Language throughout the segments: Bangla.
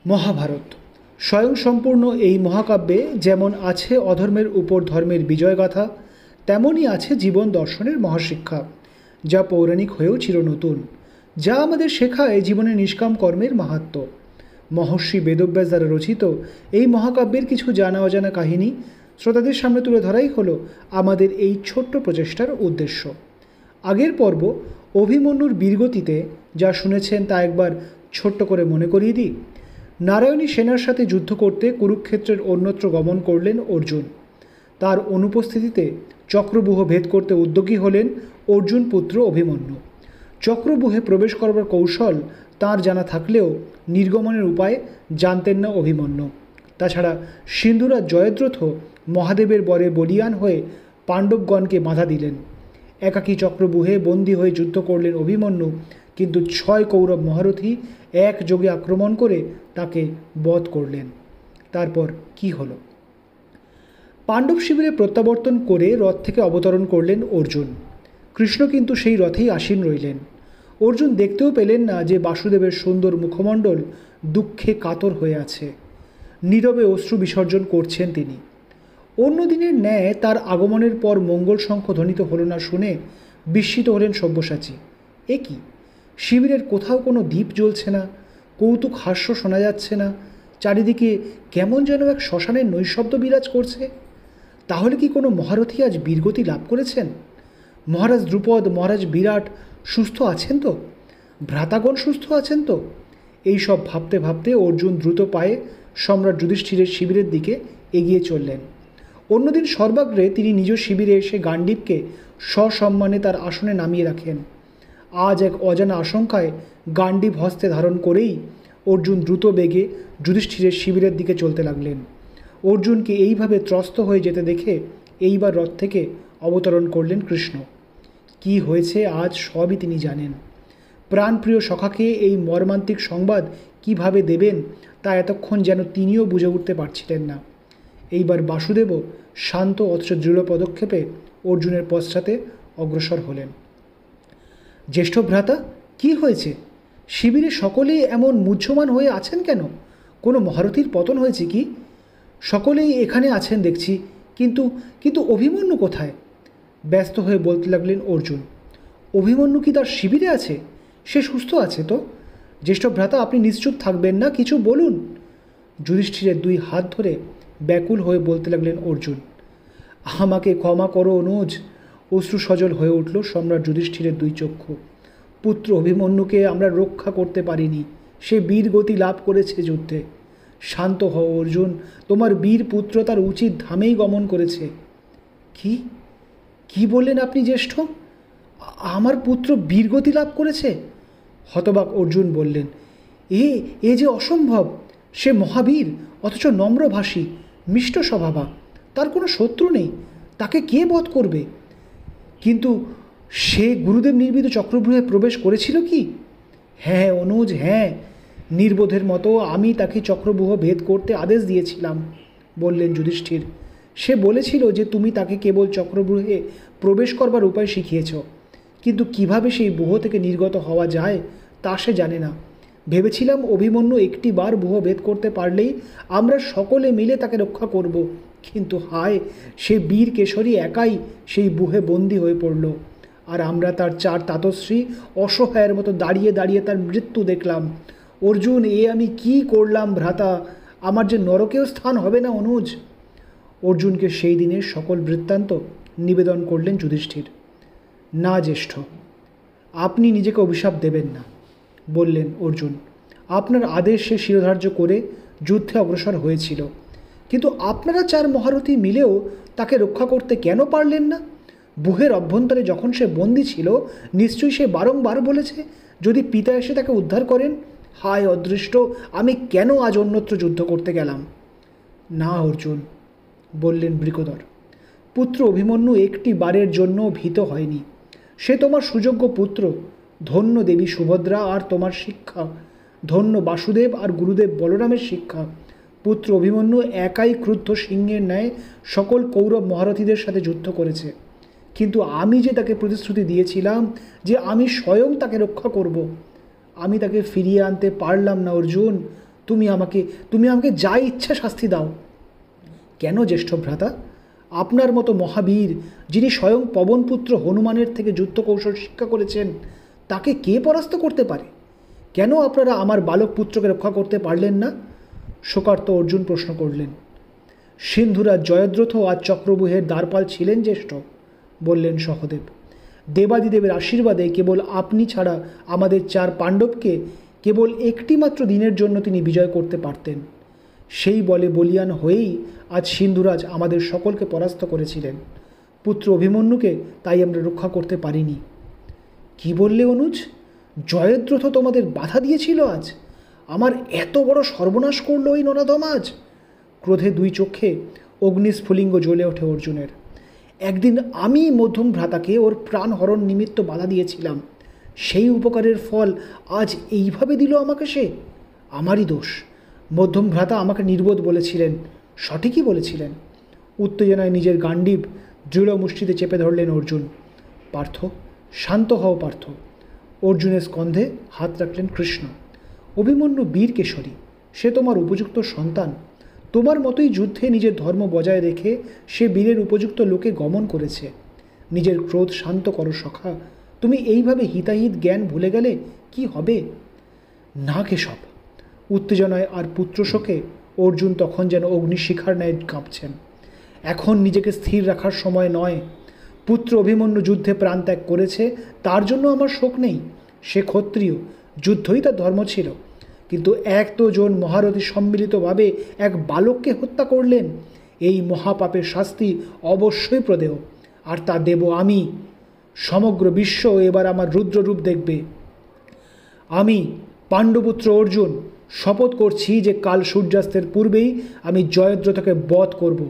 মহাভারত স্বয়ংসম্পূর্ণ এই মহাকাব্যে যেমন আছে অধর্মের উপর ধর্মের বিজয়গাথা, তেমনই আছে জীবন দর্শনের মহাশিক্ষা, যা পৌরাণিক হয়েও চিরনতুন, যা আমাদের শেখায় জীবনে নিষ্কাম কর্মের মাহাত্ম্য। মহর্ষি বেদব্যাস দ্বারা রচিত এই মহাকাব্যের কিছু জানা অজানা কাহিনী শ্রোতাদের সামনে তুলে ধরাই হলো আমাদের এই ছোট্ট প্রচেষ্টার উদ্দেশ্য। আগের পর্ব অভিমন্যুর বীরগতিতে যা শুনেছেন তা একবার ছোট্ট করে মনে করিয়ে দিই। নারায়ণী সেনার সাথে যুদ্ধ করতে কুরুক্ষেত্রের অন্যত্র গমন করলেন অর্জুন। তার অনুপস্থিতিতে চক্রব্যূহ ভেদ করতে উদ্যোগী হলেন অর্জুন পুত্র অভিমন্যু। চক্রব্যূহে প্রবেশ করবার কৌশল তাঁর জানা থাকলেও নির্গমনের উপায় জানতেন না অভিমন্যু। তাছাড়া সিন্ধুরাজ জয়দ্রথ মহাদেবের বরে বলীয়ান হয়ে পাণ্ডবগণকে বাধা দিলেন। একাকী চক্রব্যূহে বন্দী হয়ে যুদ্ধ করলেন অভিমন্যু, কিন্তু 6 কৌরব মহারথী একযোগে আক্রমণ করে তাকে বধ করলেন। তারপর কি হলো? পাণ্ডব শিবিরে প্রত্যাবর্তন করে রথ থেকে অবতরণ করলেন অর্জুন। কৃষ্ণ কিন্তু সেই রথেই আসীন রইলেন। অর্জুন দেখতেও পেলেন না যে বাসুদেবের সুন্দর মুখমণ্ডল দুঃখে কাতর হয়ে আছে। নীরবে অশ্রু বিসর্জন করছেন তিনি। অন্য দিনের ন্যায় তার আগমনের পর মঙ্গল শঙ্খ ধ্বনিত হল না শুনে বিস্মিত হলেন সব্যসাচী। এ কি, শিবিরের কোথাও কোনো দ্বীপ জ্বলছে না, কৌতুক হাস্য শোনা যাচ্ছে না, চারিদিকে কেমন যেন এক শ্মশানের নৈশব্দ বিরাজ করছে। তাহলে কি কোনো মহারথী আজ বীরগতি লাভ করেছেন? মহারাজ দ্রুপদ, মহারাজ বিরাট সুস্থ আছেন তো? ভ্রাতাগণ সুস্থ আছেন তো? এই সব ভাবতে ভাবতে অর্জুন দ্রুত পায়ে সম্রাট যুধিষ্ঠিরের শিবিরের দিকে এগিয়ে চললেন। অন্যদিন সর্বাগ্রে তিনি নিজ শিবিরে এসে গান্ডীবকে সসম্মানে তার আসনে নামিয়ে রাখেন। আজ এক অজানা আশঙ্কায় গান্ডীব হস্তে ধারণ করেই অর্জুন দ্রুত বেগে যুধিষ্ঠিরের শিবিরের দিকে চলতে লাগলেন। অর্জুনকে এইভাবে ত্রস্ত হয়ে যেতে দেখে এইবার রথ থেকে অবতরণ করলেন কৃষ্ণ। কি হয়েছে আজ সবই তিনি জানেন। প্রাণপ্রিয় সখাকে এই মর্মান্তিক সংবাদ কিভাবে দেবেন তা এতক্ষণ যেন তিনিও বুঝে উঠতে পারছিলেন না। এইবার বাসুদেবও শান্ত অথচ দৃঢ় পদক্ষেপে অর্জুনের পশ্চাতে অগ্রসর হলেন। জ্যেষ্ঠ ভ্রাতা, কি হয়েছে? শিবিরে সকলেই এমন মুহ্যমান হয়ে আছেন কেন? কোনো মহারথীর পতন হয়েছে কি? সকলেই এখানে আছেন দেখছি, কিন্তু কিন্তু অভিমন্যু কোথায়? ব্যস্ত হয়ে বলতে লাগলেন অর্জুন। অভিমন্যু কি তার শিবিরে আছে? সে সুস্থ আছে তো? জ্যেষ্ঠ ভ্রাতা, আপনি নিশ্চুপ থাকবেন না, কিছু বলুন। যুধিষ্ঠিরের 2 হাত ধরে ব্যাকুল হয়ে বলতে লাগলেন অর্জুন। আমাকে ক্ষমা করো অনুজ। অশ্রু সজল হয়ে উঠল সম্রাট যুধিষ্ঠিরের 2 চক্ষু। পুত্র অভিমন্যুকে আমরা রক্ষা করতে পারিনি। সে বীর গতি লাভ করেছে যুদ্ধে। শান্ত হও অর্জুন, তোমার বীর পুত্র তার উচিত ধামেই গমন করেছে। কি কি বললেন আপনি জ্যেষ্ঠ? আমার পুত্র বীরগতি লাভ করেছে? হতবাক অর্জুন বললেন, এ যে অসম্ভব। সে মহাবীর, অথচ নম্রভাষী, মিষ্ট স্বভাবা। তার কোনো শত্রু নেই, তাকে কে বধ করবে? কিন্তু সে গুরুদেব নির্মিত চক্রব্যূহে প্রবেশ করেছিল কি? হ্যাঁ অনুজ, হ্যাঁ, নির্বোধের মতো আমি তাকে চক্রব্যূহ ভেদ করতে আদেশ দিয়েছিলাম, বললেন যুধিষ্ঠির। সে বলেছিল যে তুমি তাকে কেবল চক্রব্যূহে প্রবেশ করবার উপায় শিখিয়েছ, কিন্তু কিভাবে সেই ব্যূহ থেকে নির্গত হওয়া যায় তা সে জানে না। ভেবেছিলাম অভিমন্যু একটি বার ব্যূহ ভেদ করতে পারলেই আমরা সকলে মিলে তাকে রক্ষা করব, কিন্তু হায়, সে বীর কেশরী একাই সেই ব্যূহে বন্দী হয়ে পড়ল, আর আমরা তার 4 তাতশ্রী অসহায়ের মতো দাঁড়িয়ে দাঁড়িয়ে তার মৃত্যু দেখলাম। অর্জুন, আমি কি করলাম ভ্রাতা? আমার যে নরকেও স্থান হবে না অনুজ। অর্জুনকে সেই দিনের সকল বৃত্তান্ত নিবেদন করলেন যুধিষ্ঠির। না জ্যেষ্ঠ, আপনি নিজেকে অভিশাপ দেবেন না, বললেন অর্জুন। আপনার আদেশ সে শিরোধার্য করে যুদ্ধে অগ্রসর হয়েছিল, কিন্তু আপনারা 4 মহারথী মিলেও তাকে রক্ষা করতে কেন পারলেন না? ব্যূহের অভ্যন্তরে যখন সে বন্দী ছিল, নিশ্চয়ই সে বারংবার বলেছে যদি পিতা এসে তাকে উদ্ধার করেন। হায় অদৃষ্ট, আমি কেন আজ অন্যত্র যুদ্ধ করতে গেলাম? না অর্জুন, বললেন বৃকোদর, পুত্র অভিমন্যু একটি বারের জন্য ভীত হয়নি। সে তোমার সুযোগ্য পুত্র। ধন্য দেবী সুভদ্রা আর তোমার শিক্ষা, ধন্য বাসুদেব আর গুরুদেব বলরামের শিক্ষা। পুত্র অভিমন্যু একাই ক্রুদ্ধ সিংহের ন্যায় সকল কৌরব মহারথীদের সাথে যুদ্ধ করেছে, কিন্তু আমি যে তাকে প্রতিশ্রুতি দিয়েছিলাম যে আমি স্বয়ং তাকে রক্ষা করব, আমি তাকে ফিরিয়ে আনতে পারলাম না অর্জুন। তুমি আমাকে যা ইচ্ছা শাস্তি দাও। কেন জ্যেষ্ঠ ভ্রাতা? আপনার মতো মহাবীর, যিনি স্বয়ং পবনপুত্র হনুমানের থেকে যুদ্ধ কৌশল শিক্ষা করেছেন, তাকে কে পরাস্ত করতে পারে? কেন আপনারা আমার বালক পুত্রকে রক্ষা করতে পারলেন না? শোকার্ত অর্জুন প্রশ্ন করলেন। সিন্ধুরাজ জয়দ্রথ আর চক্রব্যূহের দ্বারপাল ছিলেন জ্যেষ্ঠ, বললেন সহদেব। দেবাদিদেবের আশীর্বাদে কেবল আপনি ছাড়া আমাদের 4 পাণ্ডবকে কেবল একটি মাত্র দিনের জন্য তিনি বিজয় করতে পারতেন। সেই বলে বলিয়ান হয়েই আজ সিন্ধুরাজ আমাদের সকলকে পরাস্ত করেছিলেন। পুত্র অভিমন্যুকে তাই আমরা রক্ষা করতে পারিনি। কি বললে অনুজ? জয়দ্রথ তোমাদের বাধা দিয়েছিল আজ? আমার এত বড় সর্বনাশ করলো ওই নরাধম আজ? ক্রোধে 2 চোখে অগ্নিস্ফুলিঙ্গ জ্বলে ওঠে অর্জুনের। একদিন আমি মধ্যম ভ্রাতাকে ওর প্রাণহরণ নিমিত্ত বাধা দিয়েছিলাম, সেই উপকারের ফল আজ এইভাবে দিল আমাকে সে? আমারই দোষ। মধ্যম ভ্রাতা আমাকে নির্বোধ বলেছিলেন, সঠিকই বলেছিলেন। উত্তেজনায় নিজের গান্ডীব দৃঢ় মুষ্টিতে চেপে ধরলেন অর্জুন। পার্থ, শান্ত হও পার্থ। অর্জুনের স্কন্ধে হাত রাখলেন কৃষ্ণ। অভিমন্যু বীর কেশরী, সে তোমার উপযুক্ত সন্তান। তোমার মতোই যুদ্ধে নিজের ধর্ম বজায় রেখে সে বীরের উপযুক্ত লোকে গমন করেছে। নিজের ক্রোধ শান্ত করো সখা। তুমি এইভাবে হিতাহিত জ্ঞান ভুলে গেলে কি হবে? না কেশব। উত্তেজনায় আর পুত্রশোকে অর্জুন তখন যেন অগ্নিশিখার ন্যায় কাঁপছেন। এখন নিজেকে স্থির রাখার সময় নয়। পুত্র অভিমন্যু যুদ্ধে প্রাণত্যাগ করেছে, তার জন্য আমার শোক নেই। সে ক্ষত্রিয়, যুদ্ধই তার ধর্ম ছিল। কিন্তু 1 জন মহারথী সম্মিলিতভাবে এক বালককে হত্যা করলেন। এই মহাপাপের শাস্তি অবশ্যই প্রদেয়, আর তা দেব আমি। সমগ্র বিশ্ব এবার আমার রুদ্ররূপ দেখবে। আমি পাণ্ডবপুত্র অর্জুন শপথ করছি যে কাল সূর্যাস্তের পূর্বেই আমি জয়দ্রথকে বধ করব,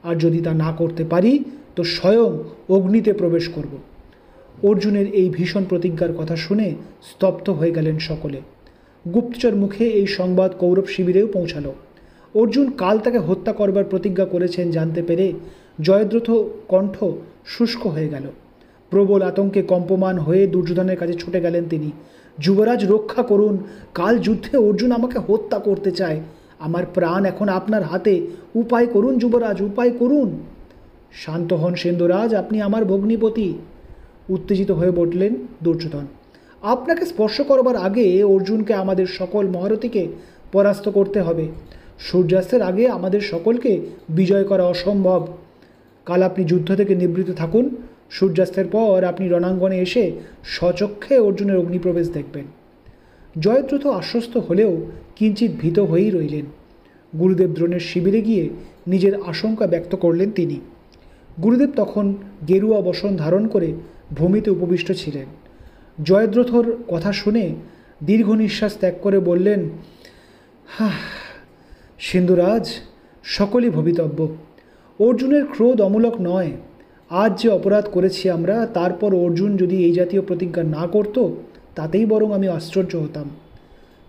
আর যদি তা না করতে পারি তো স্বয়ং অগ্নিতে প্রবেশ করব। অর্জুনের এই ভীষণ প্রতিজ্ঞার কথা শুনে স্তব্ধ হয়ে গেলেন সকলে। গুপ্তচর মুখে এই সংবাদ কৌরব শিবিরেও পৌঁছালো। অর্জুন কাল তাকে হত্যা করবার প্রতিজ্ঞা করেছেন জানতে পেরে জয়দ্রথ কণ্ঠ শুষ্ক হয়ে গেল। প্রবল আতঙ্কে কম্পমান হয়ে দুর্যোধনের কাছে ছুটে গেলেন তিনি। যুবরাজ, রক্ষা করুন, কাল যুদ্ধে অর্জুন আমাকে হত্যা করতে চায়। আমার প্রাণ এখন আপনার হাতে, উপায় করুন যুবরাজ, উপায় করুন। শান্ত হন সিন্ধুরাজ, আপনি আমার ভগ্নিপতি। উত্তেজিত হয়ে বললেন দুর্যোধন। আপনাকে স্পর্শ করবার আগে অর্জুনকে আমাদের সকল মহারথীকে পরাস্ত করতে হবে। সূর্যাস্তের আগে আমাদের সকলকে বিজয় করা অসম্ভব। কাল আপনি যুদ্ধ থেকে নিবৃত্ত থাকুন। সূর্যাস্তের পর আপনি রণাঙ্গনে এসে স্বচক্ষে অর্জুনের অগ্নিপ্রবেশ দেখবেন। জয়দ্রথ আশ্বস্ত হলেও কিঞ্চিত ভীত হয়েই রইলেন। গুরুদেব দ্রোণের শিবিরে গিয়ে নিজের আশঙ্কা ব্যক্ত করলেন তিনি। গুরুদেব তখন গেরুয়া বসন ধারণ করে ভূমিতে উপবিষ্ট ছিলেন। জয়দ্রথর কথা শুনে দীর্ঘ নিঃশ্বাস ত্যাগ করে বললেন, সিন্ধুরাজ, সকলই ভবিতব্য। অর্জুনের ক্রোধ অমূলক নয়। আজ যে অপরাধ করেছি আমরা, তারপর অর্জুন যদি এই জাতীয় প্রতিজ্ঞা না করত, তাতেই বরং আমি আশ্চর্য হতাম।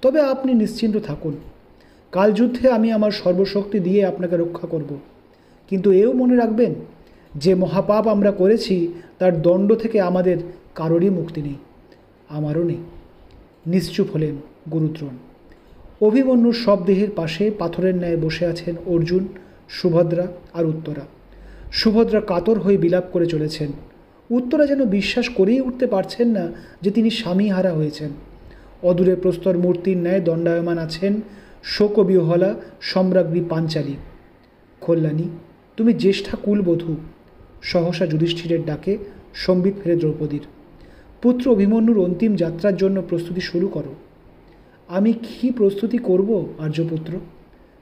তবে আপনি নিশ্চিন্ত থাকুন, কাল যুদ্ধে আমি আমার সর্বশক্তি দিয়ে আপনাকে রক্ষা করব। কিন্তু এও মনে রাখবেন, যে মহাপাপ আমরা করেছি তার দণ্ড থেকে আমাদের কারোরই মুক্তি নেই, আমারও নেই। নিশ্চুপ হলেন গুরুদ্রোণ। অভিমন্যুর সব দেহের পাশে পাথরের ন্যায় বসে আছেন অর্জুন, সুভদ্রা আর উত্তরা। সুভদ্রা কাতর হয়ে বিলাপ করে চলেছেন। উত্তরা যেন বিশ্বাস করেই উঠতে পারছেন না যে তিনি স্বামীহারা হয়েছেন। অদূরে প্রস্তর মূর্তির ন্যায় দণ্ডায়মান আছেন শোকবিহ্বলা সম্রাজ্ঞী পাঞ্চালী। কল্যাণী, তুমি জ্যেষ্ঠা কুলবধূ। সহসা যুধিষ্ঠিরের ডাকে সম্বিত ফেরে দ্রৌপদীর। পুত্র অভিমন্যুর অন্তিম যাত্রার জন্য প্রস্তুতি শুরু করো। আমি কি প্রস্তুতি করব আর্যপুত্র?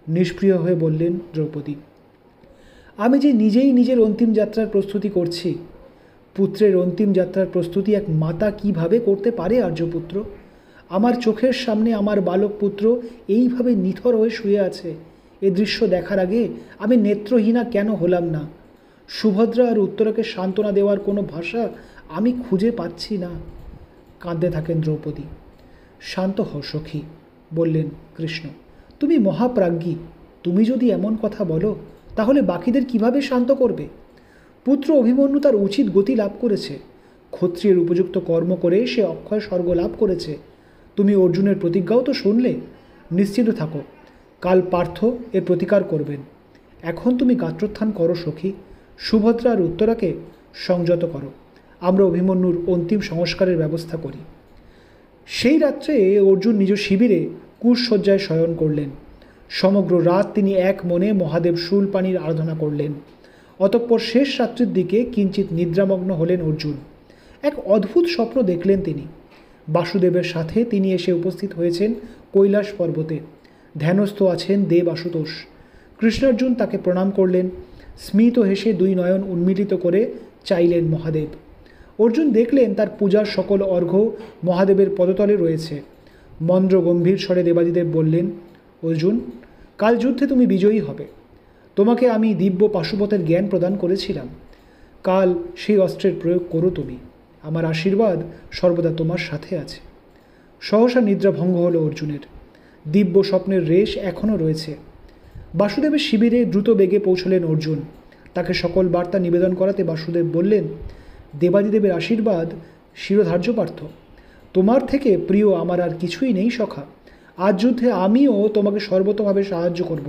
নিষ্প্রিয় হয়ে বললেন দ্রৌপদী। আমি যে নিজেই নিজের অন্তিম যাত্রার প্রস্তুতি করছি। পুত্রের অন্তিম যাত্রার প্রস্তুতি এক মাতা কিভাবে করতে পারে আর্যপুত্র? আমার চোখের সামনে আমার বালক পুত্র এইভাবে নিথর হয়ে শুয়ে আছে। এ দৃশ্য দেখার আগে আমি নেত্রহীনা কেন হলাম না? সুভদ্রা আর উত্তরাকে সান্ত্বনা দেওয়ার কোনো ভাষা আমি খুঁজে পাচ্ছি না। কাঁদতে থাকেন দ্রৌপদী। শান্ত হও সখী, বললেন কৃষ্ণ। তুমি মহাপ্রাজ্ঞী, তুমি যদি এমন কথা বলো তাহলে বাকিদের কিভাবে শান্ত করবে? পুত্র অভিমন্যু তার উচিত গতি লাভ করেছে। ক্ষত্রিয়ের উপযুক্ত কর্ম করে সে অক্ষয় স্বর্গ লাভ করেছে। তুমি অর্জুনের প্রতিজ্ঞাও তো শুনলে। নিশ্চিন্ত থাকো, কাল পার্থ এর প্রতিকার করবেন। এখন তুমি গাত্রোত্থান করো সখী, সুভদ্রা আর উত্তরাকে সংযত করো, আমরা অভিমন্যুর অন্তিম সংস্কারের ব্যবস্থা করি। সেই রাত্রে অর্জুন নিজ শিবিরে কুশশয্যায় শয়ন করলেন। সমগ্র রাত তিনি এক মনে মহাদেব শূলপাণির আরাধনা করলেন। অতঃপর শেষ রাত্রির দিকে কিঞ্চিত নিদ্রামগ্ন হলেন অর্জুন। এক অদ্ভুত স্বপ্ন দেখলেন তিনি। বাসুদেবের সাথে তিনি এসে উপস্থিত হয়েছেন কৈলাস পর্বতে। ধ্যানস্থ আছেন দেব আশুতোষ। কৃষ্ণার্জুন তাকে প্রণাম করলেন। স্মিত হেসে দুই নয়ন উন্মিলিত করে চাইলেন মহাদেব। অর্জুন দেখলেন তার পূজার সকল অর্ঘ্য মহাদেবের পদতলে রয়েছে। মন্দ্র গম্ভীর স্বরে দেবাদিদেব বললেন, অর্জুন, কাল যুদ্ধে তুমি বিজয়ী হবে। তোমাকে আমি দিব্য পাশুপতের জ্ঞান প্রদান করেছিলাম। কাল সেই অস্ত্রের প্রয়োগ করো তুমি। আমার আশীর্বাদ সর্বদা তোমার সাথে আছে। সহসা নিদ্রা ভঙ্গ হলো অর্জুনের। দিব্য স্বপ্নের রেশ এখনও রয়েছে। বাসুদেবের শিবিরে দ্রুত বেগে পৌঁছলেন অর্জুন। তাকে সকল বার্তা নিবেদন করাতে বাসুদেব বললেন, দেবাদিদেবের আশীর্বাদ শিরোধার্য পার্থ। তোমার থেকে প্রিয় আমার আর কিছুই নেই সখা। আজ যুদ্ধে আমিও তোমাকে সর্বতভাবে সাহায্য করব।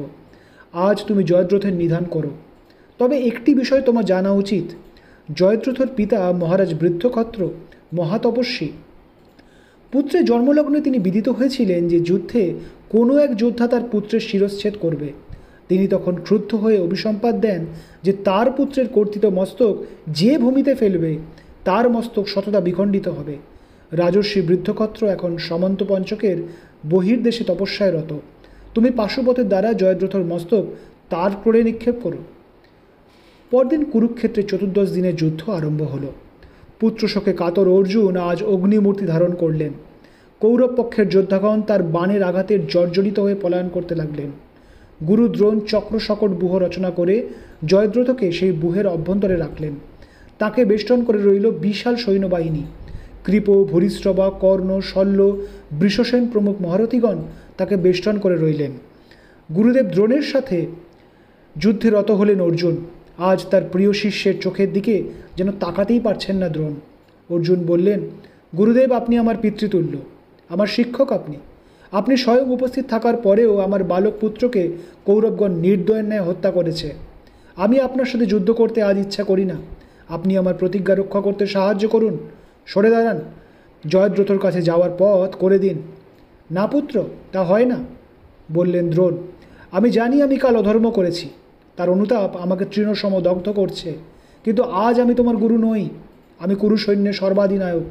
আজ তুমি জয়দ্রথের নিধান করো। তবে একটি বিষয় তোমার জানা উচিত, জয়দ্রথর পিতা মহারাজ বৃদ্ধক্ষত্র মহাতপস্বী। পুত্রের জন্মলগ্নে তিনি বিদিত হয়েছিলেন যে যুদ্ধে কোনো এক যোদ্ধা তার পুত্রের শিরশ্ছেদ করবে। তিনি তখন ক্রুদ্ধ হয়ে অভিসম্পাদ দেন যে তার পুত্রের কর্তিত মস্তক যে ভূমিতে ফেলবে তার মস্তক শতদা বিখণ্ডিত হবে। রাজর্ষি বৃদ্ধক্ষত্র এখন সমন্ত পঞ্চকের বহির্দেশে তপস্যায় রত। তুমি পাশুপতের দ্বারা জয়দ্রথর মস্তক তার ক্রোড়ে নিক্ষেপ করো। পরদিন কুরুক্ষেত্রে 14 দিনের যুদ্ধ আরম্ভ হলো। পুত্রশোকে কাতর অর্জুন আজ অগ্নিমূর্তি ধারণ করলেন। কৌরব পক্ষের যোদ্ধাগণ তার বাণের আঘাতের জর্জরিত হয়ে পলায়ন করতে লাগলেন। গুরু দ্রোণ চক্রসকট ব্যূহ রচনা করে জয়দ্রথকে সেই ব্যূহের অভ্যন্তরে রাখলেন। তাকে বেষ্টন করে রইল বিশাল সৈন্যবাহিনী। কৃপ, ভূরিশ্রবা, কর্ণ, শল্য, বৃষসেন প্রমুখ মহারথীগণ তাকে বেষ্টন করে রইলেন। গুরুদেব দ্রোণের সাথে যুদ্ধে রত হলেন অর্জুন। আজ তার প্রিয় শিষ্যের চোখের দিকে যেন তাকাতেই পারছেন না দ্রোণ। অর্জুন বললেন, গুরুদেব, আপনি আমার পিতৃতুল্য, আমার শিক্ষক। আপনি স্বয়ং উপস্থিত থাকার পরেও আমার বালক পুত্রকে কৌরবগণ নির্দয়ের ন্যায় হত্যা করেছে। আমি আপনার সাথে যুদ্ধ করতে আজ ইচ্ছা করি না। আপনি আমার প্রতিজ্ঞা রক্ষা করতে সাহায্য করুন। সরে দাঁড়ান। জয়দ্রথর কাছে যাওয়ার পথ করে দিন। না পুত্র, তা হয় না, বললেন দ্রোণ। আমি জানি আমি কাল অধর্ম করেছি। তার অনুতাপ আমাকে তৃণসম দগ্ধ করছে। কিন্তু আজ আমি তোমার গুরু নই। আমি কুরু সৈন্যের সর্বাধিনায়ক।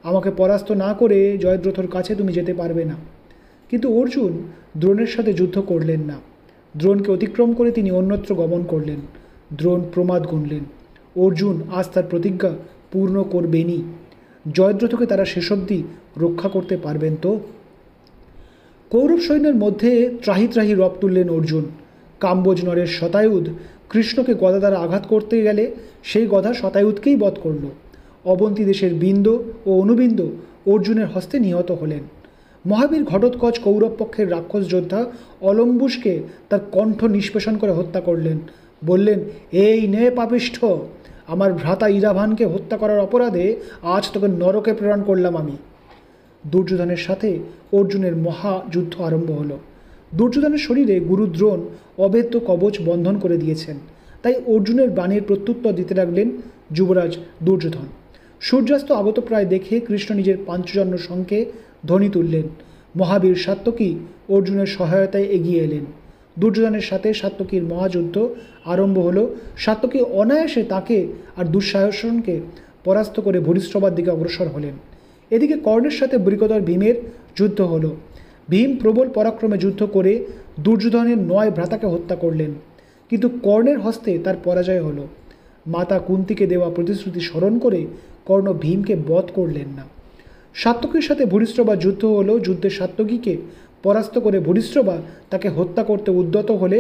আমাকে পরাস্ত না করে জয়দ্রথর কাছে তুমি যেতে পারবে না। কিন্তু অর্জুন দ্রোণের সাথে যুদ্ধ করলেন না। দ্রোণকে অতিক্রম করে তিনি অন্যত্র গমন করলেন। দ্রোণ প্রমাদ গুনলেন। অর্জুন আজ তার প্রতিজ্ঞা পূর্ণ করবেনই। জয়দ্রথকে তারা শেষোব্দি রক্ষা করতে পারবেন তো? কৌরব সৈন্যের মধ্যে ত্রাহি ত্রাহি রব তুললেন অর্জুন। কাম্বোজ নরের শতায়ুধ কৃষ্ণকে গদা দ্বারা আঘাত করতে গেলে সেই গদা শতায়ুধকেই বধ করল। অবন্তী দেশের বিন্দ ও অনুবিন্দ অর্জুনের হস্তে নিহত হলেন। মহাবীর ঘটোৎকচ কৌরব পক্ষের রাক্ষস যোদ্ধা অলম্বুসকে তার কণ্ঠ নিষ্পেষণ করে হত্যা করলেন। বললেন, এই নে পাপিষ্ঠ, আমার ভ্রাতা ইরাভানকে হত্যা করার অপরাধে আজ তোকে নরকে প্রেরণ করলাম আমি। দুর্যোধনের সাথে অর্জুনের মহাযুদ্ধ আরম্ভ হলো। দুর্যোধনের শরীরে গুরু দ্রোণ অভেদ্য কবচ বন্ধন করে দিয়েছেন। তাই অর্জুনের বাণের প্রত্যুত্তর দিতে লাগলেন যুবরাজ দুর্যোধন। সূর্যাস্ত আগত প্রায় দেখে কৃষ্ণ নিজের পাঞ্চজন্য শঙ্খে ধ্বনি তুললেন। মহাবীর সাত্যকী অর্জুনের সহায়তায় এগিয়ে এলেন। দুর্যোধনের সাথে সাত্যকীর মহাযুদ্ধ আরম্ভ হলো। সাত্যকী অনায়াসে তাকে আর দুঃসাহসনকে পরাস্ত করে ভূরিশ্রবার দিকে অগ্রসর হলেন। এদিকে কর্ণের সাথে বৃকদর ভীমের যুদ্ধ হলো। ভীম প্রবল পরাক্রমে যুদ্ধ করে দুর্যোধনের 9 ভ্রাতাকে হত্যা করলেন। কিন্তু কর্ণের হস্তে তার পরাজয় হলো। মাতা কুন্তিকে দেওয়া প্রতিশ্রুতি স্মরণ করে কর্ণ ভীমকে বধ করলেন না। সাত্যকীর সাথে ভূরিশ্রবা যুদ্ধ হলো। যুদ্ধে সাত্যকীকে পরাস্ত করে ভূরিশ্রবা তাকে হত্যা করতে উদ্যত হলে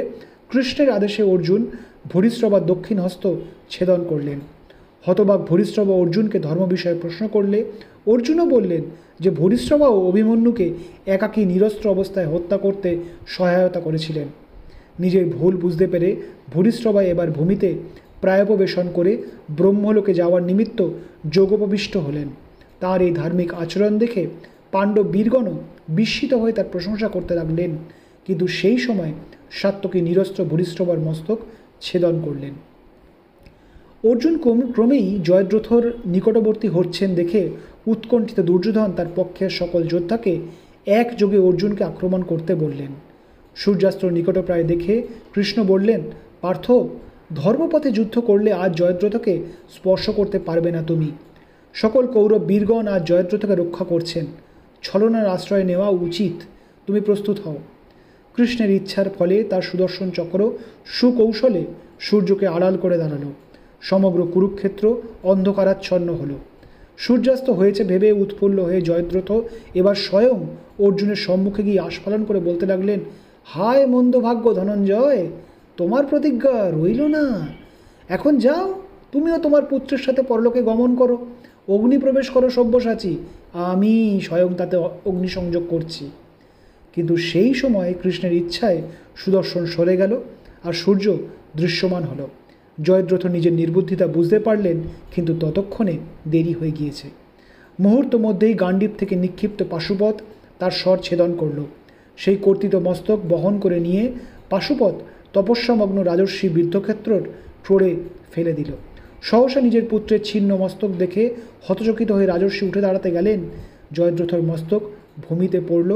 কৃষ্ণের আদেশে অর্জুন ভূরিশ্রবার দক্ষিণ হস্ত ছেদন করলেন। হতবাক ভূরিশ্রবা অর্জুনকে ধর্ম বিষয়ে প্রশ্ন করলে অর্জুনও বললেন যে ভূরিশ্রবা ও অভিমন্যুকে একাকী নিরস্ত্র অবস্থায় হত্যা করতে সহায়তা করেছিলেন। নিজের ভুল বুঝতে পেরে ভূরিশ্রবা এবার ভূমিতে প্রায়োপবেশন করে ব্রহ্মলোকে যাওয়ার নিমিত্ত যোগোপবিষ্ট হলেন। তার এই ধার্মিক আচরণ দেখে পাণ্ডব বীরগণও বিস্মিত হয়ে তার প্রশংসা করতে লাগলেন। কিন্তু সেই সময় সাত্যকী নিরস্ত্র ভূরিষ্ঠবার মস্তক ছেদন করলেন। অর্জুন ক্রমেই জয়দ্রথর নিকটবর্তী হচ্ছেন দেখে উৎকণ্ঠিত দুর্যোধন তার পক্ষের সকল যোদ্ধাকে একযোগে অর্জুনকে আক্রমণ করতে বললেন। সূর্যাস্ত্র নিকটপ্রায় দেখে কৃষ্ণ বললেন, পার্থ, ধর্মপথে যুদ্ধ করলে আজ জয়দ্রথকে স্পর্শ করতে পারবে না তুমি। সকল কৌরব বীরগণ আজ জয়দ্রথকে রক্ষা করছেন। ছলনার আশ্রয় নেওয়া উচিত। তুমি প্রস্তুত হও। কৃষ্ণের ইচ্ছার ফলে তার সুদর্শন চক্র সুকৌশলে সূর্যকে আড়াল করে দাঁড়ালো। সমগ্র কুরুক্ষেত্র অন্ধকারাচ্ছন্ন হল। সূর্যাস্ত হয়েছে ভেবে উৎফুল্ল হয়ে জয়দ্রথ এবার স্বয়ং অর্জুনের সম্মুখে গিয়ে আস্ফালন করে বলতে লাগলেন, হায় মন্দভাগ্য ধনঞ্জয়, তোমার প্রতিজ্ঞা রইল না। এখন যাও, তুমিও তোমার পুত্রের সাথে পরলোকে গমন করো। অগ্নিপ্রবেশ করো সব্যসাচী, আমি স্বয়ং তাতে অগ্নিসংযোগ করছি। কিন্তু সেই সময় কৃষ্ণের ইচ্ছায় সুদর্শন সরে গেল আর সূর্য দৃশ্যমান হলো। জয়দ্রথ নিজের নির্বুদ্ধিতা বুঝতে পারলেন, কিন্তু ততক্ষণে দেরি হয়ে গিয়েছে। মুহূর্ত মধ্যেই গান্ডীব থেকে নিক্ষিপ্ত পাশুপত তার স্বর ছেদন করল। সেই কর্তিত মস্তক বহন করে নিয়ে পাশুপত তপস্যামগ্ন রাজর্ষি বৃদ্ধক্ষেত্রর ক্রোড়ে ফেলে দিল। সহসা নিজের পুত্রের ছিন্ন মস্তক দেখে হতচকিত হয়ে রাজর্ষি উঠে দাঁড়াতে গেলেন। জয়দ্রথর মস্তক ভূমিতে পড়ল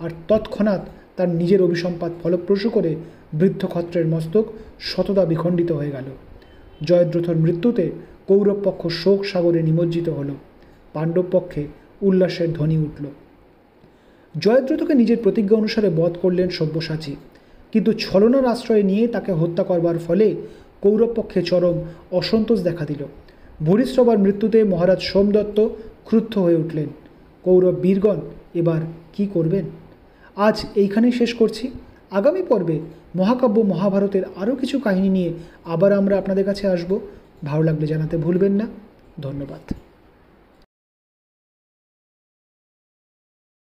আর তৎক্ষণাৎ তার নিজের অভিসম্পাত ফলপ্রসূ করে বৃদ্ধক্ষত্রের মস্তক শতদা বিখণ্ডিত হয়ে গেল। জয়দ্রথর মৃত্যুতে কৌরব পক্ষ শোক সাগরে নিমজ্জিত হল। পাণ্ডব পক্ষে উল্লাসের ধ্বনি উঠল। জয়দ্রথকে নিজের প্রতিজ্ঞা অনুসারে বধ করলেন সব্যসাচী, কিন্তু ছলনার আশ্রয় নিয়ে তাকে হত্যা করবার ফলে কৌরব পক্ষে চরম অসন্তোষ দেখা দিল। ভূরিশ্রবার মৃত্যুতে মহারাজ সোমদত্ত ক্রুদ্ধ হয়ে উঠলেন। কৌরব বীরগণ এবার কি করবেন? আজ এইখানেই শেষ করছি। আগামী পর্বে মহাকাব্য মহাভারতের আরও কিছু কাহিনী নিয়ে আবার আমরা আপনাদের কাছে আসব। ভালো লাগলে জানাতে ভুলবেন না। ধন্যবাদ।